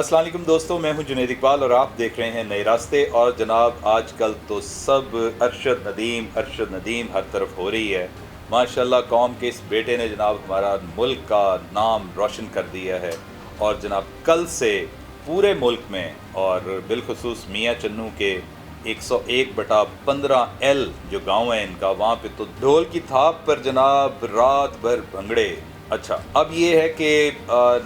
अस्सलाम वालेकुम दोस्तों, मैं हूं जुनैद इकबाल और आप देख रहे हैं नए रास्ते। और जनाब आजकल तो सब अरशद नदीम हर तरफ हो रही है। माशाल्लाह कौम के इस बेटे ने जनाब हमारा मुल्क का नाम रोशन कर दिया है। और जनाब कल से पूरे मुल्क में और बिलखुसूस मियाँ चन्नू के 101/15L जो गांव है इनका, वहाँ पे तो ढोल की थाप पर जनाब रात भर भंगड़े। अच्छा, अब ये है कि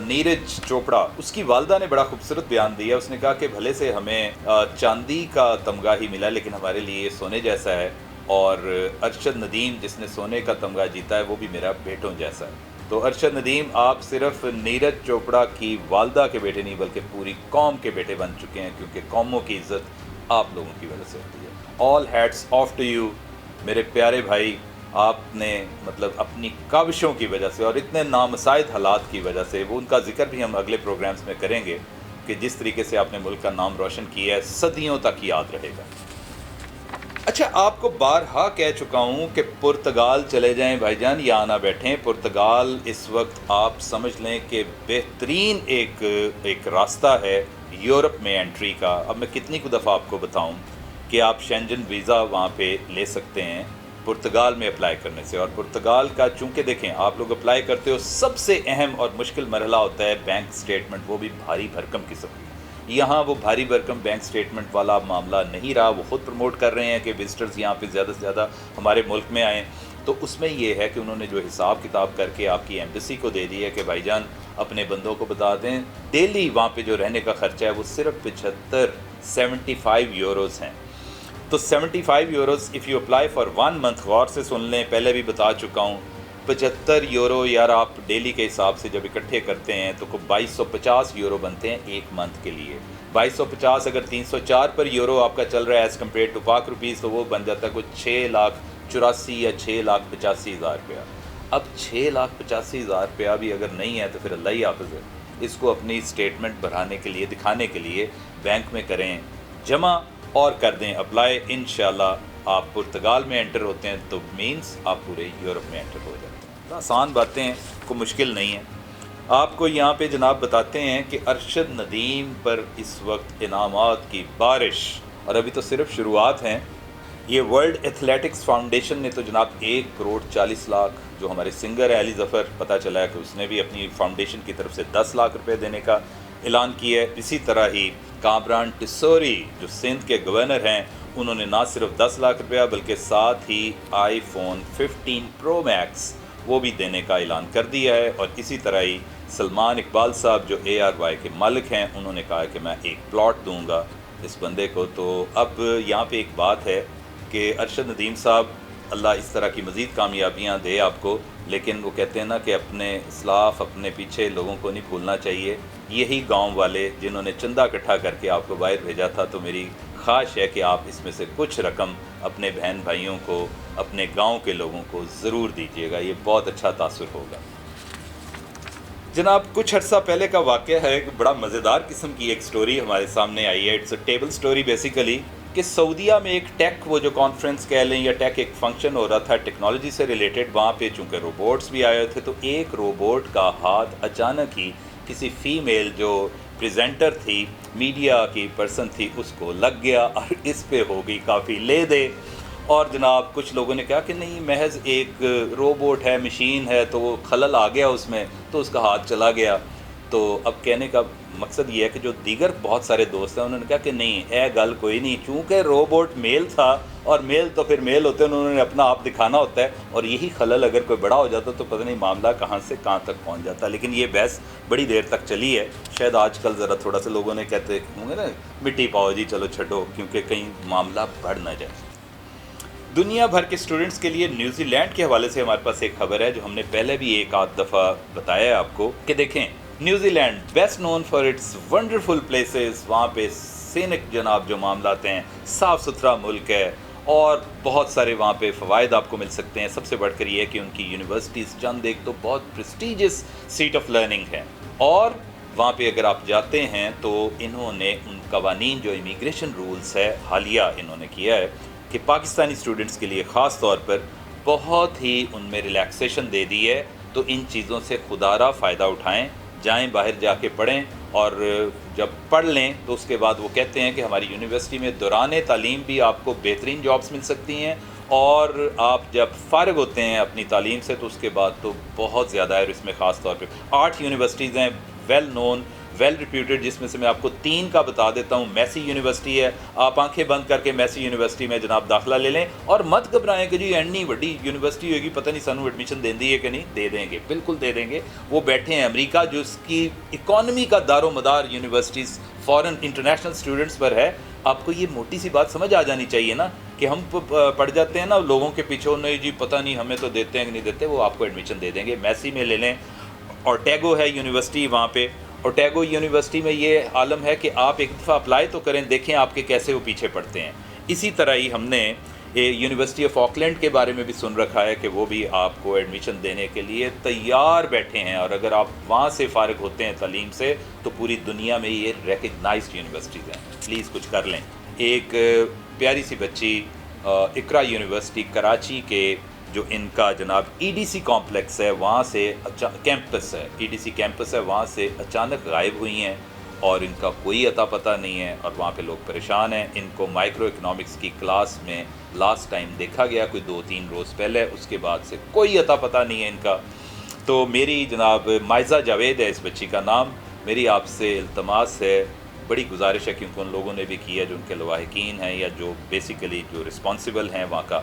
नीरज चोपड़ा, उसकी वालदा ने बड़ा खूबसूरत बयान दिया। उसने कहा कि भले से हमें चांदी का तमगा ही मिला लेकिन हमारे लिए सोने जैसा है, और अरशद नदीम जिसने सोने का तमगा जीता है वो भी मेरा बेटों जैसा है। तो अरशद नदीम, आप सिर्फ नीरज चोपड़ा की वालदा के बेटे नहीं बल्कि पूरी कौम के बेटे बन चुके हैं, क्योंकि कौमों की इज़्ज़त आप लोगों की वजह से होती है। All hats off to you मेरे प्यारे भाई। आपने मतलब अपनी काविशों की वजह से और इतने नामसाइद हालात की वजह से, वो उनका जिक्र भी हम अगले प्रोग्राम्स में करेंगे कि जिस तरीके से आपने मुल्क का नाम रोशन किया है, सदियों तक याद रहेगा। अच्छा, आपको बारहा कह चुका हूँ कि पुर्तगाल चले जाएं भाईजान, या ना बैठें। पुर्तगाल इस वक्त आप समझ लें कि बेहतरीन एक रास्ता है यूरोप में एंट्री का। अब मैं कितनी को दफ़ा आपको बताऊँ कि आप शेंजन वीज़ा वहाँ पे ले सकते हैं पुर्तगाल में अप्लाई करने से। और पुर्तगाल का चूँकि देखें, आप लोग अप्लाई करते हो, सबसे अहम और मुश्किल मरहला होता है बैंक स्टेटमेंट, वो भी भारी भरकम किस्म की। यहाँ वो भारी भरकम बैंक स्टेटमेंट वाला मामला नहीं रहा। वो ख़ुद प्रमोट कर रहे हैं कि विजिटर्स यहाँ पे ज़्यादा से ज़्यादा हमारे मुल्क में आएँ। तो उसमें ये है कि उन्होंने जो हिसाब किताब करके आपकी एम्बेसी को दे दी है कि भाईजान अपने बंदों को बता दें, डेली वहाँ पे जो रहने का ख़र्चा है वो सिर्फ 75 यूरोज़ हैं। तो 75 euros if you apply for 1 month, गौर से सुन लें, पहले भी बता चुका हूँ, 75 यूरो यार आप डेली के हिसाब से जब इकट्ठे करते हैं तो 2250 यूरो बनते हैं एक मंथ के लिए। 2250 अगर 304 पर यूरो आपका चल रहा है एज़ कम्पेयर टू पाक रुपीज़, तो वो बन जाता है कुछ 6,84,000 या 6,85,000 रुपया। अब 6,85,000 रुपया भी अगर नहीं है तो फिर अल्लाह ही हाफ़िज़ है। इसको अपनी स्टेटमेंट बढ़ाने के लिए, दिखाने के लिए बैंक में करें जमा और कर दें अप्लाई। इंशाल्लाह आप पुर्तगाल में एंटर होते हैं तो मीन्स आप पूरे यूरोप में एंटर हो जाते हैं। आसान बातें हैं, कोई मुश्किल नहीं है। आपको यहाँ पे जनाब बताते हैं कि अरशद नदीम पर इस वक्त इनामात की बारिश, और अभी तो सिर्फ शुरुआत हैं। ये वर्ल्ड एथलेटिक्स फाउंडेशन ने तो जनाब 1,40,00,000, जो हमारे सिंगर है अली ज़फ़र, पता चला है कि उसने भी अपनी फाउंडेशन की तरफ से 10 लाख रुपये देने का ऐलान किया है। इसी तरह ही कामरान टिसोरी जो सिंध के गवर्नर हैं, उन्होंने ना सिर्फ 10 लाख रुपया बल्कि साथ ही iPhone 15 Pro Max वो भी देने का ऐलान कर दिया है। और इसी तरह ही सलमान इकबाल साहब जो ARY के मालिक हैं, उन्होंने कहा कि मैं एक प्लॉट दूंगा इस बंदे को। तो अब यहाँ पे एक बात है कि अरशद नदीम साहब, अल्लाह इस तरह की मज़ीद कामयाबियाँ दे आपको, लेकिन वो कहते हैं ना कि अपने इस्लाफ, अपने पीछे लोगों को नहीं भूलना चाहिए। यही गांव वाले जिन्होंने चंदा इकट्ठा करके आपको बाहर भेजा था, तो मेरी ख्वाहिश है कि आप इसमें से कुछ रकम अपने बहन भाइयों को, अपने गांव के लोगों को ज़रूर दीजिएगा। ये बहुत अच्छा तासुर होगा। जनाब कुछ अर्सा पहले का वाक़या है, एक बड़ा मज़ेदार किस्म की एक स्टोरी हमारे सामने आई है। It's a table story basically, कि सऊदीया में एक टेक, वो जो कॉन्फ्रेंस कह लें या टेक, एक फंक्शन हो रहा था टेक्नोलॉजी से रिलेटेड। वहाँ पे चूँकि रोबोट्स भी आए थे, तो एक रोबोट का हाथ अचानक ही किसी फ़ीमेल जो प्रेजेंटर थी, मीडिया की पर्सन थी, उसको लग गया और इस पे हो गई काफ़ी ले दे। और जनाब कुछ लोगों ने कहा कि नहीं, महज एक रोबोट है, मशीन है, तो वो खलल आ गया उसमें, तो उसका हाथ चला गया। तो अब कहने का मकसद ये है कि जो दीगर बहुत सारे दोस्त हैं, उन्होंने कहा कि नहीं, गल कोई नहीं, चूँकि रोबोट मेल था और मेल तो फिर मेल होते हैं, उन्होंने अपना आप दिखाना होता है, और यही खलल अगर कोई बड़ा हो जाता तो पता नहीं मामला कहाँ से कहाँ तक पहुँच जाता। लेकिन ये बहस बड़ी देर तक चली है। शायद आजकल ज़रा थोड़ा सा लोगों ने कहते होंगे ना, मिट्टी पाओ जी, चलो छड्डो, क्योंकि कहीं मामला बढ़ ना जाए। दुनिया भर के स्टूडेंट्स के लिए न्यूजीलैंड के हवाले से हमारे पास एक खबर है जो हमने पहले भी एक आध दफ़ा बताया है आपको, कि देखें New Zealand best known for its wonderful places. वहाँ पे सीनिक जनाब जो मामलात हैं, साफ़ सुथरा मुल्क है और बहुत सारे वहाँ पे फ़वाइद आपको मिल सकते हैं। सबसे बढ़कर ये है कि उनकी यूनिवर्सिटीज़ चंद एक तो बहुत प्रेस्टीजियस सीट ऑफ लर्निंग है। और वहाँ पे अगर आप जाते हैं तो इन्होंने उन कवानीन जो इमिग्रेशन रूल्स है, हालिया इन्होंने किया है कि पाकिस्तानी स्टूडेंट्स के लिए ख़ास तौर पर बहुत ही उनमें रिलैक्सेशन दे दी है। तो इन चीज़ों से खुदारा फ़ायदा उठाएं, जाएं बाहर जाके पढ़ें اور جب پڑھ لیں تو اس کے بعد وہ کہتے ہیں کہ ہماری یونیورسٹی میں دوران تعلیم بھی آپ کو بہترین جابس مل سکتی ہیں، اور آپ جب فارغ ہوتے ہیں اپنی تعلیم سے تو اس کے بعد تو بہت زیادہ ہے، اور اس میں خاص طور پہ 8 یونیورسٹیز ہیں ویل نون ویل ریپیوٹیڈ، جس میں سے میں آپ کو 3 کا بتا دیتا ہوں۔ میسی یونیورسٹی ہے، آپ آنکھیں بند کر کے میسی یونیورسٹی میں جناب داخلہ لے لیں، اور مت گھبرائیں کہ جی اینی بڑی یونیورسٹی ہوگی پتہ نہیں سانو ایڈمیشن دیں دی ہے کہ نہیں، دے دیں گے، بالکل دے دیں گے۔ وہ بیٹھے ہیں امریکہ، جو اس کی اکانومی کا دار و مدار یونیورسٹیز فورن انٹرنیشنل اسٹوڈنٹس پر ہے۔ آپ کو یہ موٹی سی بات سمجھ آ جانی چاہیے نا، کہ ہم پڑھ جاتے ہیں نا لوگوں کے پیچھے، نہیں جی پتہ نہیں ہمیں تو دیتے ہیں کہ نہیں دیتے، وہ آپ کو ایڈمیشن دے دیں گے۔ میسی میں لے لیں، اورٹیگو ہے یونیورسٹی وہاں پہ، اورٹیگو یونیورسٹی میں یہ عالم ہے کہ آپ ایک دفعہ اپلائی تو کریں، دیکھیں آپ کے کیسے وہ پیچھے پڑتے ہیں۔ اسی طرح ہی ہم نے یونیورسٹی آف آکلینڈ کے بارے میں بھی سن رکھا ہے کہ وہ بھی آپ کو ایڈمیشن دینے کے لیے تیار بیٹھے ہیں، اور اگر آپ وہاں سے فارغ ہوتے ہیں تعلیم سے تو پوری دنیا میں یہ ریکگنائزڈ یونیورسٹیز ہیں، پلیز کچھ کر لیں۔ ایک پیاری سی بچی اقرا یونیورسٹی کراچی کے جو ان کا جناب ای ڈی سی کمپلیکس ہے وہاں سے کیمپس ہے، ای ڈی سی کیمپس ہے، وہاں سے اچانک غائب ہوئی ہیں اور ان کا کوئی اتا پتہ نہیں ہے، اور وہاں پہ لوگ پریشان ہیں۔ ان کو مائکرو اکنامکس کی کلاس میں لاسٹ ٹائم دیکھا گیا کوئی 2-3 روز پہلے، اس کے بعد سے کوئی اتا پتہ نہیں ہے ان کا۔ تو میری جناب مائزہ جاوید ہے اس بچی کا نام، میری آپ سے التماس ہے، بڑی گزارش ہے، کیونکہ ان لوگوں نے بھی کی ہے جو ان کے لواحقین ہیں یا جو بیسیکلی جو رسپانسبل ہیں وہاں کا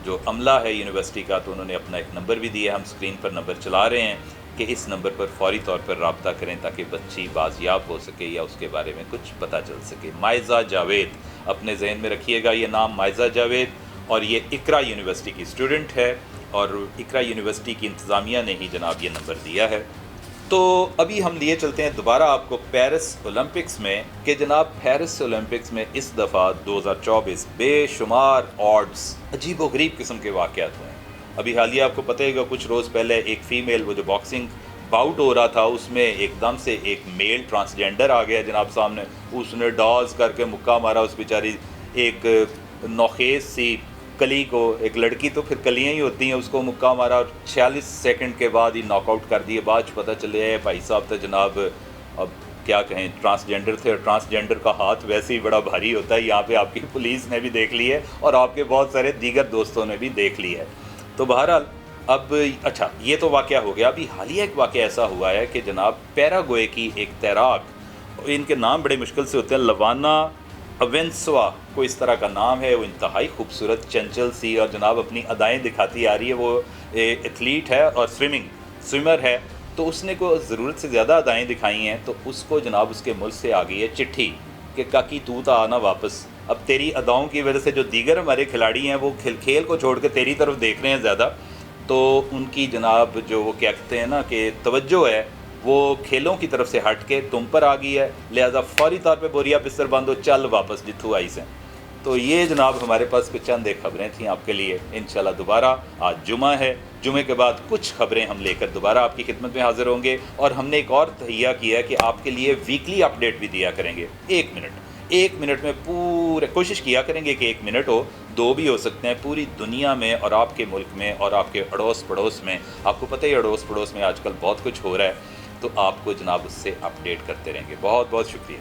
جو عملہ ہے یونیورسٹی کا، تو انہوں نے اپنا ایک نمبر بھی دیا ہے، ہم اسکرین پر نمبر چلا رہے ہیں کہ اس نمبر پر فوری طور پر رابطہ کریں تاکہ بچی بازیاب ہو سکے یا اس کے بارے میں کچھ پتہ چل سکے۔ مائزہ جاوید، اپنے ذہن میں رکھیے گا یہ نام، مائزہ جاوید، اور یہ اقرا یونیورسٹی کی اسٹوڈنٹ ہے، اور اقرا یونیورسٹی کی انتظامیہ نے ہی جناب یہ نمبر دیا ہے۔ تو ابھی ہم لیے چلتے ہیں دوبارہ آپ کو پیرس اولمپکس میں، کہ جناب پیرس اولمپکس میں اس دفعہ 2024 بے شمار آڈز، عجیب و غریب قسم کے واقعات ہوئے ہیں۔ ابھی حالیہ آپ کو پتہ ہے کہ کچھ روز پہلے ایک فیمیل، وہ جو باکسنگ باؤٹ ہو رہا تھا اس میں ایک دم سے ایک میل ٹرانسجینڈر آ گیا جناب سامنے، اس نے ڈاز کر کے مکہ مارا اس بیچاری ایک نوخیز سی کلی کو، ایک لڑکی تو پھر کلیاں ہی ہوتی ہیں، اس کو مکہ مارا اور 46 سیکنڈ کے بعد ہی ناک آؤٹ کر دیے۔ بعد پتہ چلے ہے بھائی صاحب تو جناب اب کیا کہیں ٹرانسجینڈر تھے، اور ٹرانسجینڈر کا ہاتھ ویسے ہی بڑا بھاری ہوتا ہے، یہاں پہ آپ کی پولیس نے بھی دیکھ لی ہے اور آپ کے بہت سارے دیگر دوستوں نے بھی دیکھ لی ہے۔ تو بہرحال اب اچھا یہ تو واقعہ ہو گیا۔ ابھی حالیہ ایک واقعہ ایسا ہوا ہے کہ جناب پیراگوئے کی ایک تیراک، ان کے نام بڑے مشکل سے ہوتے ہیں، لوانا اوینسوا کو اس طرح کا نام ہے، وہ انتہائی خوبصورت چنچل سی اور جناب اپنی ادائیں دکھاتی آ رہی ہے، وہ ایتھلیٹ ہے اور سوئمر ہے، تو اس نے کو ضرورت سے زیادہ ادائیں دکھائی ہیں، تو اس کو جناب اس کے ملک سے آ گئی ہے چٹھی کہ کاکی تو آنا واپس، اب تیری اداؤں کی وجہ سے جو دیگر ہمارے کھلاڑی ہیں وہ کھیل کو چھوڑ کے تیری طرف دیکھ رہے ہیں زیادہ، تو ان کی جناب جو وہ کیا کہتے ہیں نا کہ توجہ ہے وہ کھیلوں کی طرف سے ہٹ کے تم پر آ گئی ہے، لہذا فوری طور پہ بوریا بستر باندھو، چل واپس جتھو آئی سے۔ تو یہ جناب ہمارے پاس کچھ چند ایک خبریں تھیں آپ کے لیے۔ انشاءاللہ دوبارہ آج جمعہ ہے، جمعے کے بعد کچھ خبریں ہم لے کر دوبارہ آپ کی خدمت میں حاضر ہوں گے، اور ہم نے ایک اور تہیہ کیا ہے کہ آپ کے لیے ویکلی اپ ڈیٹ بھی دیا کریں گے۔ 1 منٹ میں پورے کوشش کیا کریں گے کہ 1 منٹ ہو، 2 بھی ہو سکتے ہیں، پوری دنیا میں اور آپ کے ملک میں اور آپ کے اڑوس پڑوس میں، آپ کو پتہ ہی اڑوس پڑوس میں آج کل بہت کچھ ہو رہا ہے، تو آپ کو جناب اس سے اپ ڈیٹ کرتے رہیں گے۔ بہت بہت شکریہ۔